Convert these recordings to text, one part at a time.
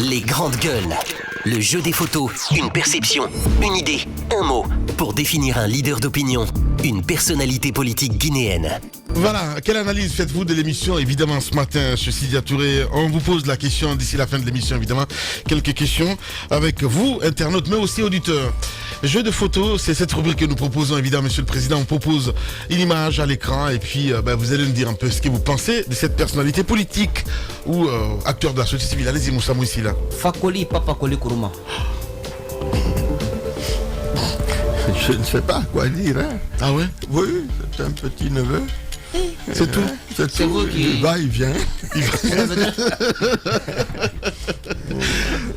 Les grandes gueules. Le jeu des photos, une perception, une idée, un mot, pour définir un leader d'opinion, une personnalité politique guinéenne. Voilà, quelle analyse faites-vous de l'émission? Évidemment, ce matin, chez Sidia Touré, on vous pose la question d'ici la fin de l'émission, évidemment. Quelques questions avec vous, internautes, mais aussi auditeurs. Jeu de photos, c'est cette rubrique que nous proposons, évidemment, Monsieur le Président. On propose une image à l'écran et puis vous allez nous dire un peu ce que vous pensez de cette personnalité politique ou acteur de la société civile. Allez-y, Moussa Mouissila. Fakoli, Papa Koli Kuruma. Je ne sais pas quoi dire. Hein. Ah ouais? Oui, c'est un petit neveu. C'est tout. C'est tout. Il va, il vient.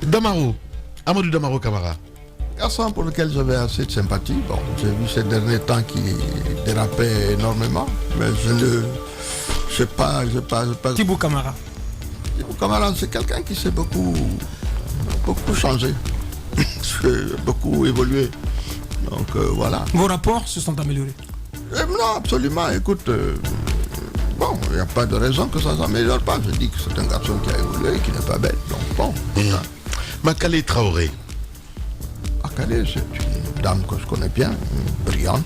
Damaro, Amadou Damaro Camara. Garçon pour lequel j'avais assez de sympathie. Bon, j'ai vu ces derniers temps qu'il dérapait énormément, mais je ne sais pas. Thibou Camara. Thibou Camara, c'est quelqu'un qui s'est beaucoup changé, beaucoup évolué. Donc voilà. Vos rapports se sont améliorés? Non, absolument. Écoute, bon, il n'y a pas de raison que ça ne s'améliore pas. Je dis que c'est un garçon qui a évolué, qui n'est pas bête. Donc bon. Makale Traoré. Makale, c'est une dame que je connais bien, brillante,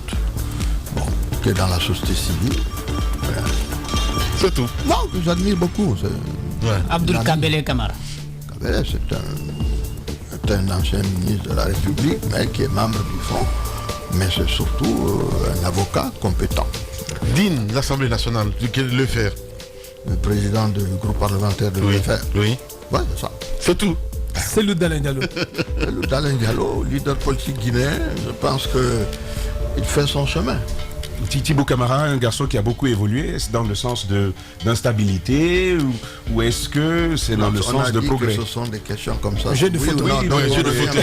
bon, qui est dans la société civile. C'est tout. Non, que j'admire beaucoup. Abdul Kabele Camara. Kabele, c'est un ancien ministre de la République, mais qui est membre du Front. Mais c'est surtout un avocat compétent. Dean, l'Assemblée nationale, le faire. Le président du groupe parlementaire de l'UFR. Oui. Ouais, c'est ça. C'est tout. C'est le Dalin Diallo. Le Dalin Diallo, leader politique guinéen, je pense qu'il fait son chemin. Thibou Camara, un garçon qui a beaucoup évolué, est-ce dans le sens d'instabilité ou est-ce que c'est dans le sens de progrès? Ce sont des questions comme ça. Jeu de photo. Jeu de photo.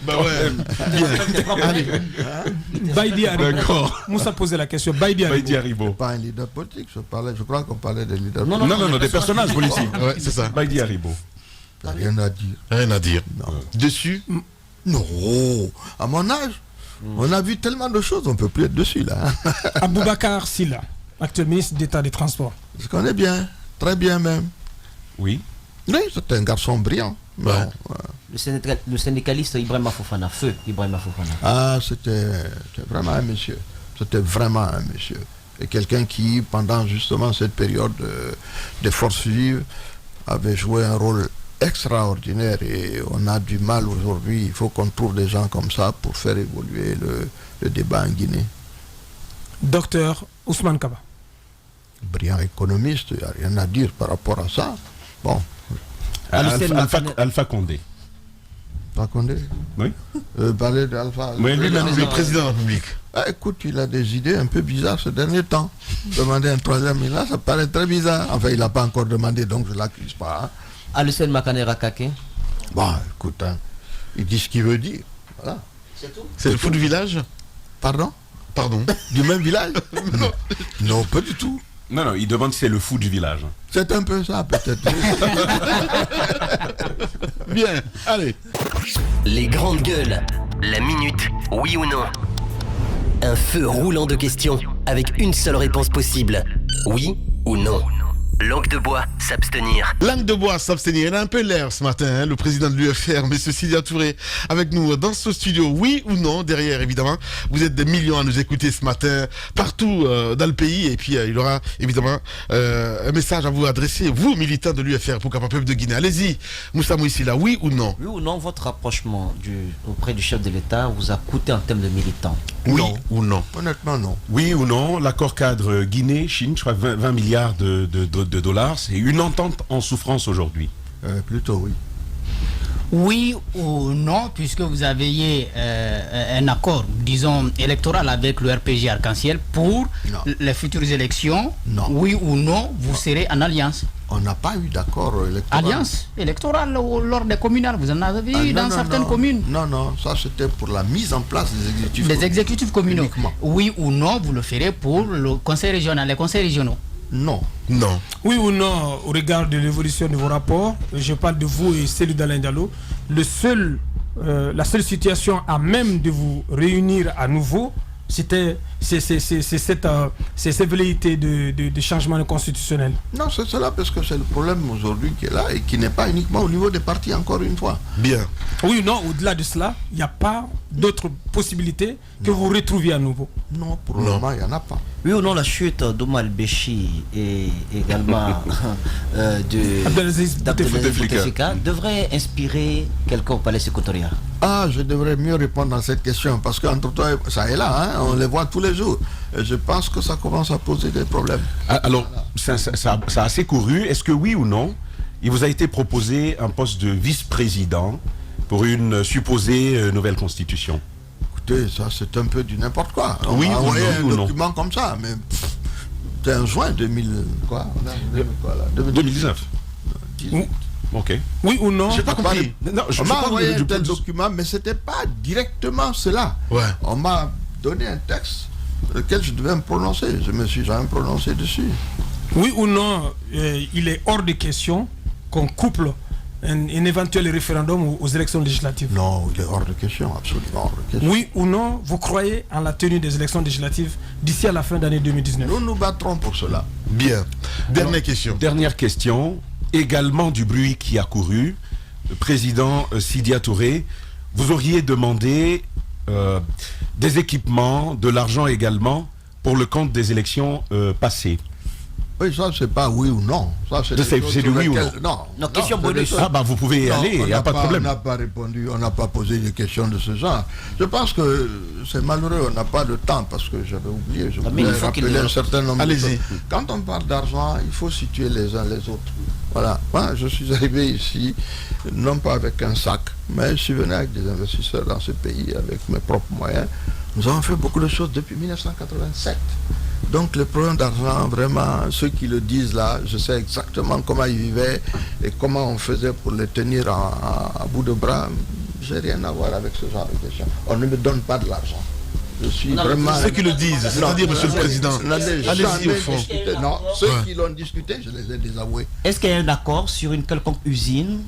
Bah ouais. Allez. Baïdi Haribo. D'accord. Moussa posait la question. Baïdi Baïdi Haribo. Haribo. Pas un leader politique, je crois qu'on parlait des leaders Non, des personnages politiques. Ouais, c'est ça. Baïdi Haribo. Rien à dire. Rien à dire. Non. Dessus? Non, à mon âge, on a vu tellement de choses, on ne peut plus être dessus là. Aboubacar Silla, actuel ministre d'État des Transports. Je connais bien, très bien même. Oui. Oui, c'est un garçon brillant. Ouais. Bon, Le syndicaliste Ibrahima Fofana, feu Ibrahima Fofana. Ah, c'était vraiment un monsieur. C'était vraiment un monsieur. Et quelqu'un qui, pendant justement cette période des forces vives, avait joué un rôle extraordinaire et on a du mal aujourd'hui. Il faut qu'on trouve des gens comme ça pour faire évoluer le débat en Guinée. Docteur Ousmane Kaba. Brillant économiste, il n'y a rien à dire par rapport à ça. Bon. Alpha Condé. Pas Condé. Oui. Parler d'Alpha. Oui, Le président de la République. Ah, écoute, il a des idées un peu bizarres ces derniers temps. Demander un troisième mandat, ça paraît très bizarre. Enfin, il n'a pas encore demandé, donc je ne l'accuse pas. Hein. Alucène Makanera Kake. Bon, écoute, hein, il dit ce qu'il veut dire. Voilà. C'est tout. C'est le fou du village? Pardon? Du même village? Non, pas du tout. Non, il demande si c'est le fou du village. C'est un peu ça, peut-être. Bien, allez. Les grandes gueules. La minute, oui ou non. Un feu roulant de questions avec une seule réponse possible. Oui ou non. Langue de bois, s'abstenir. Langue de bois, s'abstenir. Il a un peu l'air ce matin, hein, le président de l'UFR, M. Sidia Touré, avec nous dans ce studio. Oui ou non, derrière évidemment. Vous êtes des millions à nous écouter ce matin, partout dans le pays. Et puis il aura évidemment un message à vous adresser, vous militants de l'UFR, pourquoi pas peuple de Guinée. Allez-y, Moussa Mouissila, oui ou non? Oui ou non, votre rapprochement auprès du chef de l'État vous a coûté en termes de militants? Oui Non. ou non? Honnêtement, non. Oui ou non, l'accord cadre Guinée-Chine, je crois 20 milliards de dollars, c'est une entente en souffrance aujourd'hui. Plutôt oui. Oui ou non, puisque vous avez un accord, disons, électoral avec le RPG Arc-en-Ciel pour les futures élections. Non. Oui ou non, vous serez en alliance. On n'a pas eu d'accord électoral. Alliance électorale lors des communales, vous en avez eu dans certaines communes. Non, ça c'était pour la mise en place des exécutifs. Les exécutifs communaux. Uniquement. Oui ou non, vous le ferez pour le conseil régional, les conseils régionaux. Non. Non. Oui ou non, au regard de l'évolution de vos rapports, je parle de vous et celui d'Alain Diallo, la seule situation à même de vous réunir à nouveau, c'est cette velléité de changement constitutionnel. Non, c'est cela parce que c'est le problème aujourd'hui qui est là et qui n'est pas uniquement au niveau des partis, encore une fois. Bien. Oui ou non, au-delà de cela, il n'y a pas d'autres possibilités que vous retrouviez à nouveau? Non, pour le moment, il n'y en a pas. Oui ou non, la chute d'Omar Béchi et également de Abdelaziz Bouteflika devrait inspirer quelqu'un au palais séquoia? Ah, je devrais mieux répondre à cette question parce qu'entre toi, ça est là, hein, on les voit tous les jours. Et je pense que ça commence à poser des problèmes. Alors, ça a assez couru. Est-ce que oui ou non, il vous a été proposé un poste de vice-président pour une supposée nouvelle constitution? Écoutez, ça c'est un peu du n'importe quoi. On Oui a ou envoyé non, un ou non. document comme ça, mais c'était en juin 2000, quoi, 2019. Ok. Oui ou non? J'ai pas compris. Non, On m'a parle envoyé un du- tel document, mais c'était pas directement cela. Ouais. On m'a donné un texte sur lequel je devais me prononcer. Je me suis jamais prononcé dessus. Oui ou non, il est hors de question qu'on couple un éventuel référendum aux élections législatives? Non, il est hors de question, absolument hors de question. Oui ou non, vous croyez en la tenue des élections législatives d'ici à la fin d'année 2019? Nous nous battrons pour cela. Bien. Dernière question. Dernière question, également du bruit qui a couru. Le président Sidya Touré, vous auriez demandé des équipements, de l'argent également, pour le compte des élections passées. Oui, ça c'est pas oui ou non. Ça, C'est des choses du sur oui ou lesquelles- Non, Non, question c'est des bonus. choses- Ah bah vous pouvez y Non, aller, il on n'y a n'a pas de problème. On n'a pas répondu, on n'a pas posé des questions de ce genre. Je pense que c'est malheureux, on n'a pas de temps parce que j'avais oublié, je mais voulais il faut qu'il rappeler le- un certain nombre de Allez-y. choses. Quand on parle d'argent, il faut situer les uns les autres. Voilà, moi je suis arrivé ici, non pas avec un sac, mais je suis venu avec des investisseurs dans ce pays, avec mes propres moyens. Nous avons fait beaucoup de choses depuis 1987. Donc le problème d'argent, vraiment, ceux qui le disent là, je sais exactement comment ils vivaient et comment on faisait pour les tenir à bout de bras. J'ai rien à voir avec ce genre de questions. On ne me donne pas de l'argent. Je suis Non, vraiment... Ceux qui le disent, c'est-à-dire, Non, monsieur le président. on a déjà Allez-y au fond. discuté. Non, ceux Ouais. qui l'ont discuté, je les ai désavoués. Est-ce qu'il y a un accord sur une quelconque usine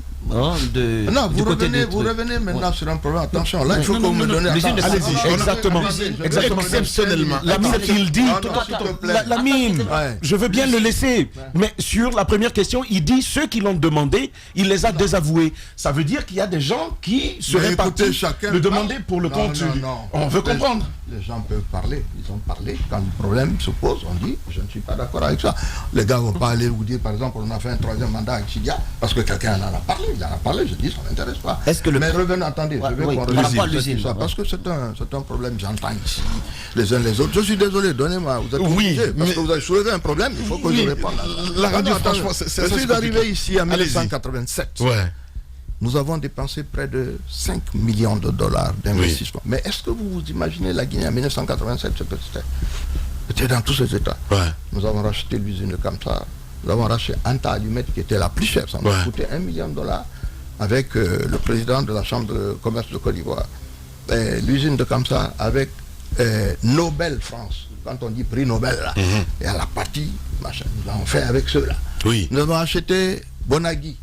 du Non, vous côté revenez, des vous trucs? revenez maintenant Ouais. sur un problème. Attention, là, il faut Non, que non, vous me non, donnez... l'usine de Attends, Allez-y, non, non, exactement, non, je- exactement. Exceptionnellement. La mine, il dit, Non, non, s'il te plaît. la mine, Ouais. je veux bien le laisser, mais sur la première question, il dit ceux qui l'ont demandé, il les a désavoués. Ça veut dire qu'il y a des gens qui seraient écoutez, partis chacun le parle. demander pour le Non, compte. non, non. On veut comprendre. Les gens peuvent parler, ils ont parlé. Quand le problème se pose, on dit je ne suis pas d'accord avec ça. Les gars ne vont pas aller vous dire, par exemple, on a fait un troisième mandat avec Sidya, parce que quelqu'un en a parlé, il en a parlé, je dis ça ne m'intéresse pas. Est-ce que le- Mais revenons, attendez, Ouais, je vais oui, qu'on par rapport à revienne sur l'usine, ça, ouais. parce que c'est un problème, j'entends ici, les uns les autres. Je suis désolé, donnez-moi, vous êtes Oui, obligés, parce mais- que vous avez soulevé un problème, il faut que Oui, je réponde. la radio, Non, attendez, franchement, c'est je suis compliqué. arrivé ici en Allez-y. 1987. Ouais. Nous avons dépensé près de 5 millions de dollars d'investissement. Mais est-ce que vous vous imaginez la Guinée en 1987, ce que c'était? C'était dans tous ces états. Ouais. Nous avons racheté l'usine de Kamsa. Nous avons racheté Anta Allumette qui était la plus chère. Ça nous Ouais. a coûté 1 million de dollars avec le président de la Chambre de commerce de Côte d'Ivoire. L'usine de Kamsa avec Nobel France. Quand on dit prix Nobel, là, il y a la partie, machin. Nous l'avons fait avec ceux-là. Oui. Nous avons acheté Bonagui.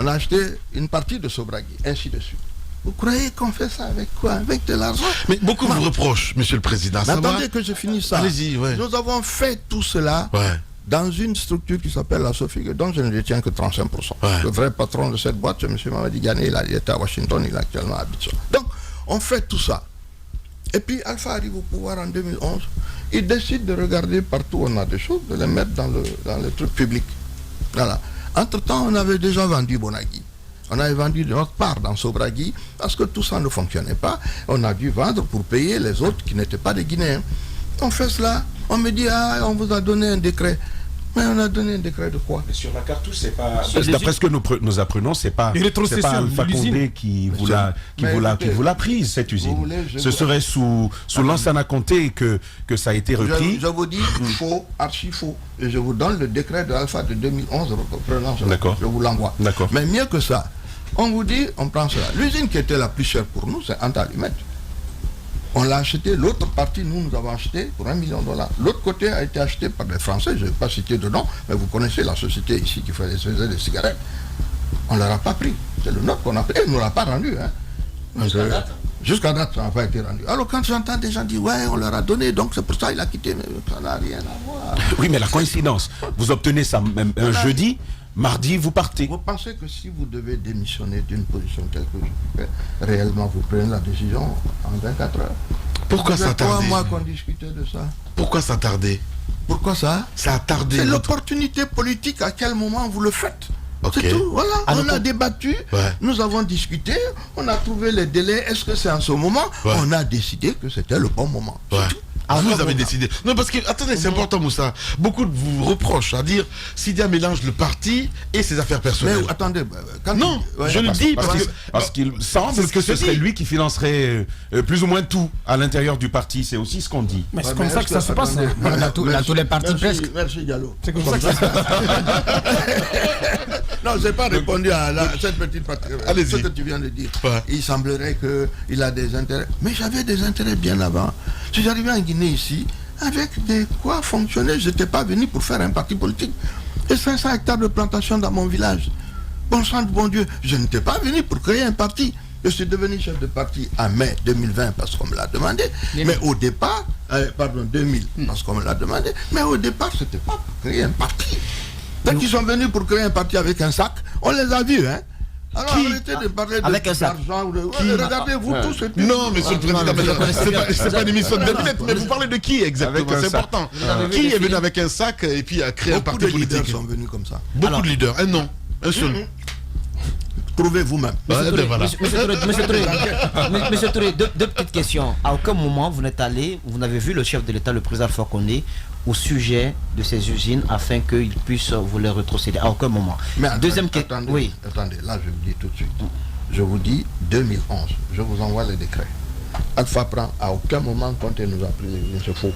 On a acheté une partie de Sobragui, ainsi de suite. Vous croyez qu'on fait ça avec quoi? Avec de l'argent? Mais beaucoup vous reprochent, monsieur le président. Mais Ça va? attendez que je finisse ça. Allez-y, ouais. Nous avons fait tout cela Ouais. dans une structure qui s'appelle la Sophie, dont je ne détiens que 35%. Ouais. Le vrai patron de cette boîte, c'est M. Mamadi Gane, il était à Washington, il est actuellement à Abidjan. Donc, on fait tout ça. Et puis, Alpha arrive au pouvoir en 2011. Il décide de regarder partout où on a des choses, de les mettre dans le truc public. Voilà. Entre-temps, on avait déjà vendu Bonagui. On avait vendu de notre part dans Sobragui parce que tout ça ne fonctionnait pas. On a dû vendre pour payer les autres qui n'étaient pas des Guinéens. On fait cela. On me dit, ah, on vous a donné un décret. Mais on a donné un décret de quoi? Mais sur la cartouche, c'est pas. Sur les- D'après ce que nous apprenons, c'est pas. Les rétrocessions C'est pas de Alpha l'usine. Condé qui vous Monsieur, l'a mais écoutez, prise cette usine. vous voulez, je Ce vous- serait sous Lansana Conté que ça a été repris. Je vous dis faux, archi faux. Et je vous donne le décret de l'Alpha de 2011 reprenant cela. D'accord. Je vous l'envoie. D'accord. Mais mieux que ça, on vous dit, on prend cela. L'usine qui était la plus chère pour nous, c'est Anta Allumette. On l'a acheté, l'autre partie, nous avons acheté pour 1 million de dollars. L'autre côté a été acheté par des Français, je ne vais pas citer de nom, mais vous connaissez la société ici qui faisait des cigarettes. On ne leur a pas pris. C'est le nôtre qu'on a pris. Et ils ne nous l'a pas rendu. Hein. Jusqu'à date, ça n'a pas été rendu. Alors quand j'entends des gens dire, ouais, on leur a donné, donc c'est pour ça qu'il a quitté, mais ça n'a rien à voir. Oui, mais la coïncidence, vous obtenez ça même un jeudi, mardi, vous partez. Vous pensez que si vous devez démissionner d'une position telle que je fais, réellement vous prenez la décision en 24 heures? Pourquoi ça a tardé? 3 mois qu'on discutait de ça. Pourquoi ça a tardé? Pourquoi ça? Ça a tardé. C'est notre- l'opportunité politique, à quel moment vous le faites. Ok. C'est tout, voilà. Alors, on a débattu, Ouais. nous avons discuté, on a trouvé les délais. Est-ce que c'est en ce moment? Ouais. On a décidé que c'était le bon moment. C'est Ouais. tout. Vous avez décidé. Non, parce que, attendez, c'est important, Moussa. Beaucoup de vous reprochent à dire Sidia mélange le parti et ses affaires Mais personnelles. attendez, quand Non, ouais, je le dis parce Parce qu'il semble que ce serait lui qui financerait plus ou moins tout à l'intérieur du parti. C'est aussi ce qu'on dit. Mais c'est Ouais, comme mais ça est-ce que ça se passe. attendez, Dans tous les partis merci, presque. Merci Diallo. C'est comme ça que ça se passe. Non, je n'ai pas répondu à cette petite partie. Allez-y. Ce que tu viens de dire. Ouais. Il semblerait qu'il a des intérêts. Mais j'avais des intérêts bien avant. Si j'arrivais en Guinée ici, avec des quoi fonctionner, je n'étais pas venu pour faire un parti politique. Et 500 hectares de plantation dans mon village. Bon sang de bon Dieu, je n'étais pas venu pour créer un parti. Je suis devenu chef de parti en mai 2020 parce qu'on me l'a demandé. Mais au départ, 2000 parce qu'on me l'a demandé. Mais au départ, ce n'était pas pour créer un parti. Dès qu'ils sont venus pour créer un parti avec un sac, on les a vus, hein. Alors arrêtez de parler Avec de un sac. d'argent. Regardez-vous tous. et puis- Non, monsieur le président, c'est pas une émission de devinette, mais vous parlez de qui exactement? Avec un C'est sac. important. avez Qui vu est des venu films avec un sac et puis a créé un Beaucoup parti de leaders politique? sont venus comme ça. Beaucoup de leaders. Un nom. Un seul. Trouvez vous-même. Ouais, ben voilà. Monsieur Touré, deux petites questions. À aucun moment vous n'êtes allé, vous n'avez vu le chef de l'État, le président Alpha Condé, au sujet de ces usines afin qu'il puisse vous les rétrocéder. À aucun moment. Mais Deuxième question. attendez, Oui. attendez, là je vous dis tout de suite. Je vous dis 2011. Je vous envoie les décrets. Alpha prend à aucun moment compte et nous a pris les usines, c'est faux.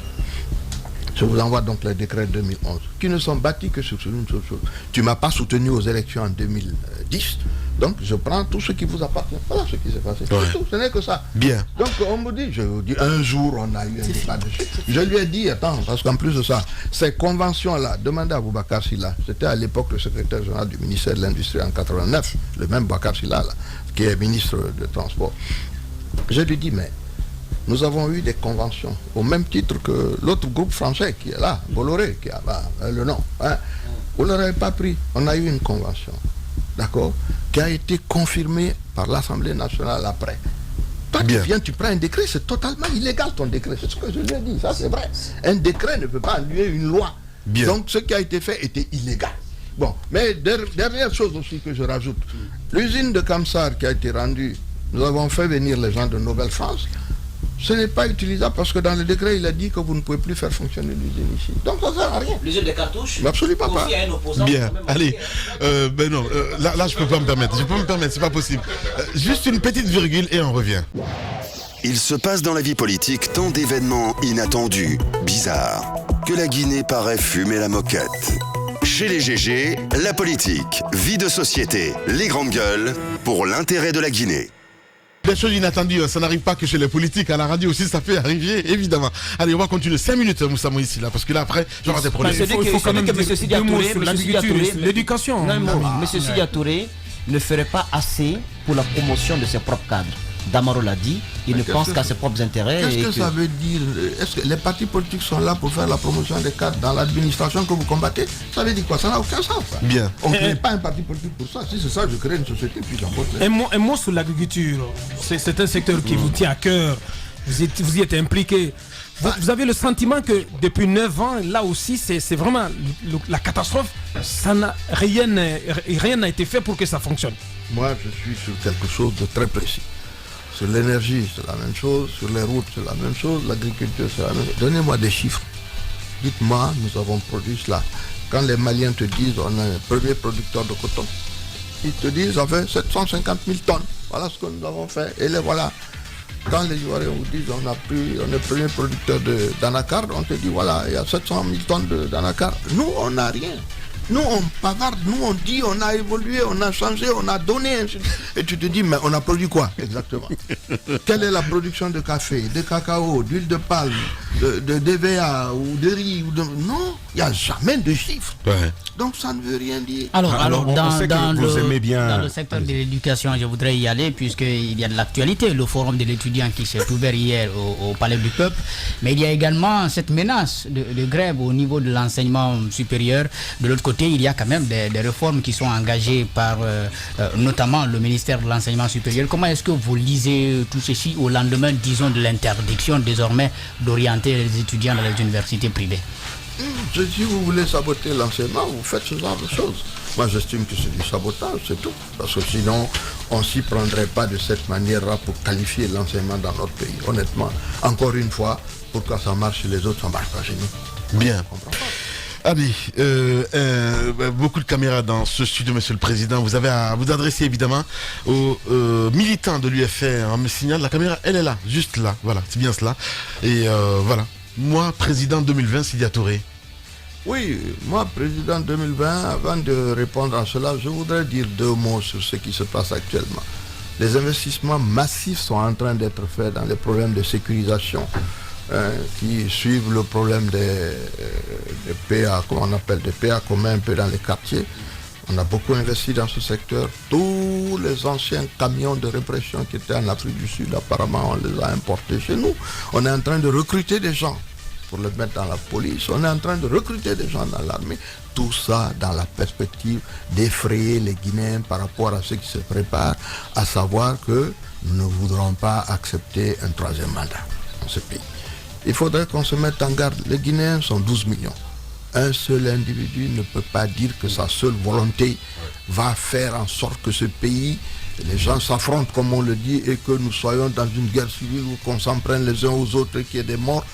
Je vous envoie donc les décrets 2011 qui ne sont bâtis que sur une seule chose. Tu ne m'as pas soutenu aux élections en 2010, donc je prends tout ce qui vous appartient. Voilà ce qui s'est passé. Ouais. C'est tout, ce n'est que ça. Bien. Donc on me dit, je vous dis, un jour on a eu un débat dessus. Je lui ai dit, attends, parce qu'en plus de ça, ces conventions-là, demandez à Boubacar Silla, c'était à l'époque le secrétaire général du ministère de l'Industrie en 89, le même Boubacar Silla, là, qui est ministre de Transport. Je lui dis, mais nous avons eu des conventions, au même titre que l'autre groupe français qui est là, Bolloré, qui a le nom. Hein. Vous ne l'aurez pas pris. On a eu une convention, d'accord, qui a été confirmée par l'Assemblée nationale après. Toi, tu Bien. viens, tu prends un décret, c'est totalement illégal ton décret. C'est ce que je lui ai dit, ça c'est vrai. Un décret ne peut pas annuler une loi. Bien. Donc ce qui a été fait était illégal. Bon, mais dernière chose aussi que je rajoute, l'usine de Kamsar qui a été rendue, nous avons fait venir les gens de Nobel France. Ce n'est pas utilisable parce que dans le décret, il a dit que vous ne pouvez plus faire fonctionner l'usine ici. Donc ça ne sert à rien. L'usine de cartouches. Mais absolument pas. Confié à un opposant, Bien, quand même, allez. Ben non, là je peux pas me permettre. Je peux me permettre, c'est pas possible. Juste une petite virgule et on revient. Il se passe dans la vie politique tant d'événements inattendus, bizarres, que la Guinée paraît fumer la moquette. Chez les GG, la politique, vie de société, les grandes gueules, pour l'intérêt de la Guinée. Des choses inattendues, ça n'arrive pas que chez les politiques, à la radio aussi, ça peut arriver, évidemment. Allez, on va continuer 5 minutes, Moussa Moïse, là, parce que là, après, j'aurai des problèmes. Il faut quand même que dire M. Sidia deux mots Touré, sur M. Sidia l'agriculture et Touré, l'éducation. non, M. Sidia Touré ne ferait pas assez pour la promotion de ses propres cadres. Damaro l'a dit, il ne qu'est-ce pense que- qu'à ses propres intérêts. Qu'est-ce et que ça veut dire? Est-ce que les partis politiques sont là pour faire la promotion des cadres dans l'administration que vous combattez? Ça veut dire quoi? Ça n'a aucun sens. Ça. Bien. On ne crée pas un parti politique pour ça. Si c'est ça, je crée une société puis j'embauche les... Un mot sur l'agriculture. C'est un secteur qui vous tient à cœur. Vous y êtes impliqué. Vous avez le sentiment que depuis 9 ans, là aussi, c'est vraiment la catastrophe. Rien n'a été fait pour que ça fonctionne. Moi, je suis sur quelque chose de très précis. Sur l'énergie, c'est la même chose. Sur les routes, c'est la même chose. L'agriculture, c'est la même chose. Donnez-moi des chiffres. Dites-moi, nous avons produit cela. Quand les Maliens te disent on est le premier producteur de coton, ils te disent ça fait 750 000 tonnes. Voilà ce que nous avons fait. Et les voilà. Quand les Ivoiriens vous disent on est le premier producteur d'anacarde, on te dit voilà, il y a 700 000 tonnes d'anacarde. Nous, on n'a rien. Nous, on bavarde, nous, on dit, on a évolué, on a changé, on a donné. Et tu te dis, mais on a produit quoi exactement? Quelle est la production de café, de cacao, d'huile de palme, de DVA ou de riz. Non, il n'y a jamais de chiffres. Ouais. Donc ça ne veut rien dire. Alors on sait que vous aimez bien. dans le secteur de l'éducation, je voudrais y aller puisqu'il y a de l'actualité, le forum de l'étudiant qui s'est ouvert hier au Palais du Peuple. Mais il y a également cette menace de grève au niveau de l'enseignement supérieur. De l'autre côté, il y a quand même des réformes qui sont engagées par notamment le ministère de l'enseignement supérieur. Comment est-ce que vous lisez tout ceci au lendemain, disons, de l'interdiction désormais d'orienter les étudiants dans les universités privées? Si vous voulez saboter l'enseignement, vous faites ce genre de choses. Moi, j'estime que c'est du sabotage, c'est tout. Parce que sinon, on ne s'y prendrait pas de cette manière-là pour qualifier l'enseignement dans notre pays. Honnêtement, encore une fois, pourquoi ça marche chez les autres, ça ne marche pas chez nous. Bien. Allez, beaucoup de caméras dans ce studio, Monsieur le Président. Vous avez à vous adresser évidemment aux militants de l'UFR. On me signale, la caméra, elle est là, juste là. Voilà, c'est bien cela. Et voilà. Moi, président 2020, Sidya Touré. Oui, moi, président 2020, avant de répondre à cela, je voudrais dire 2 mots sur ce qui se passe actuellement. Les investissements massifs sont en train d'être faits dans les problèmes de sécurisation qui suivent le problème des PA, comment on appelle, des PA communs un peu dans les quartiers. On a beaucoup investi dans ce secteur. Tous les anciens camions de répression qui étaient en Afrique du Sud, apparemment, on les a importés chez nous. On est en train de recruter des gens pour les mettre dans la police. On est en train de recruter des gens dans l'armée. Tout ça dans la perspective d'effrayer les Guinéens par rapport à ce qui se prépare, à savoir que nous ne voudrons pas accepter un 3e mandat dans ce pays. Il faudrait qu'on se mette en garde. Les Guinéens sont 12 millions. Un seul individu ne peut pas dire que sa seule volonté va faire en sorte que ce pays, les gens s'affrontent comme on le dit, et que nous soyons dans une guerre civile où qu'on s'en prenne les uns aux autres et qu'il y ait des morts.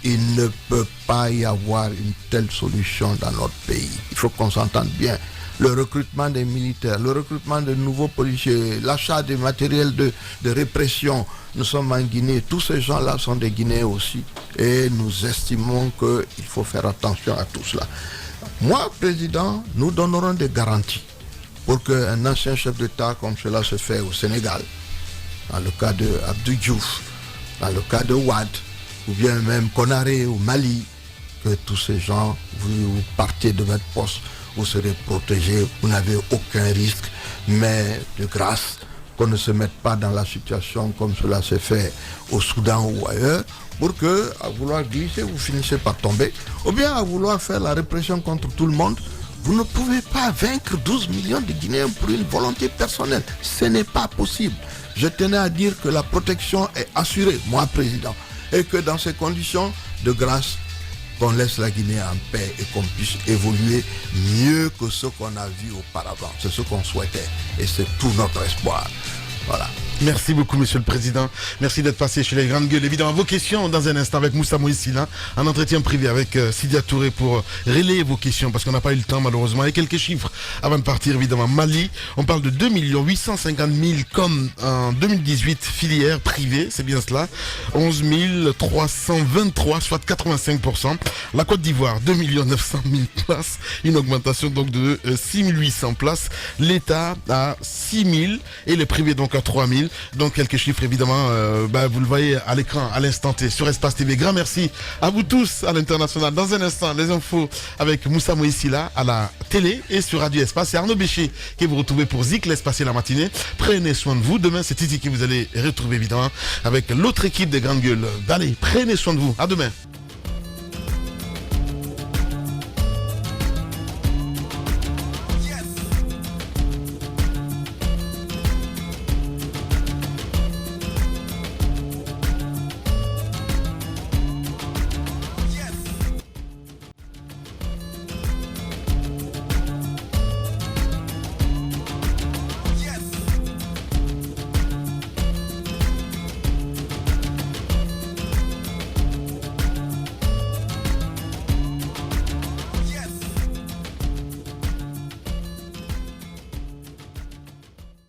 Il ne peut pas y avoir une telle solution dans notre pays. Il faut qu'on s'entende bien. Le recrutement des militaires, le recrutement de nouveaux policiers, l'achat des matériels de répression. Nous sommes en Guinée, tous ces gens-là sont des Guinéens aussi. Et nous estimons qu'il faut faire attention à tout cela. Moi, président, nous donnerons des garanties pour qu'un ancien chef d'État comme cela se fait au Sénégal, dans le cas de Abdou Diouf, dans le cas de Wade, ou bien même Konaré au Mali, que tous ces gens, vous partez de votre poste, vous serez protégés, vous n'avez aucun risque, mais de grâce qu'on ne se mette pas dans la situation comme cela s'est fait au Soudan ou ailleurs, pour que, à vouloir glisser, vous finissez par tomber, ou bien à vouloir faire la répression contre tout le monde. Vous ne pouvez pas vaincre 12 millions de Guinéens pour une volonté personnelle. Ce n'est pas possible. Je tenais à dire que la protection est assurée, moi président, et que dans ces conditions, de grâce, qu'on laisse la Guinée en paix et qu'on puisse évoluer mieux que ce qu'on a vu auparavant. C'est ce qu'on souhaitait et c'est tout notre espoir. Voilà. Merci beaucoup, Monsieur le Président. Merci d'être passé chez les Grandes Gueules. Évidemment, vos questions dans un instant avec Moussa Moïsila, un entretien privé avec Sidya Touré pour relayer vos questions parce qu'on n'a pas eu le temps malheureusement. Et quelques chiffres avant de partir, évidemment. Mali, on parle de 2 850 000 comme en 2018 filières privées, c'est bien cela. 11 323, soit 85%. La Côte d'Ivoire, 2 900 000 places, une augmentation donc de 6 800 places. L'État à 6 000 et les privés donc à 3 000. Donc quelques chiffres évidemment, vous le voyez à l'écran à l'instant T sur Espace TV. Grand merci à vous tous à l'international. Dans un instant, les infos avec Moussa Moïsila à la télé et sur Radio Espace. Et Arnaud Béché qui vous retrouvez pour Zik l'Espace et la matinée. Prenez soin de vous. Demain, c'est Titi qui vous allez retrouver évidemment avec l'autre équipe des Grandes Gueules. Allez, prenez soin de vous. À demain.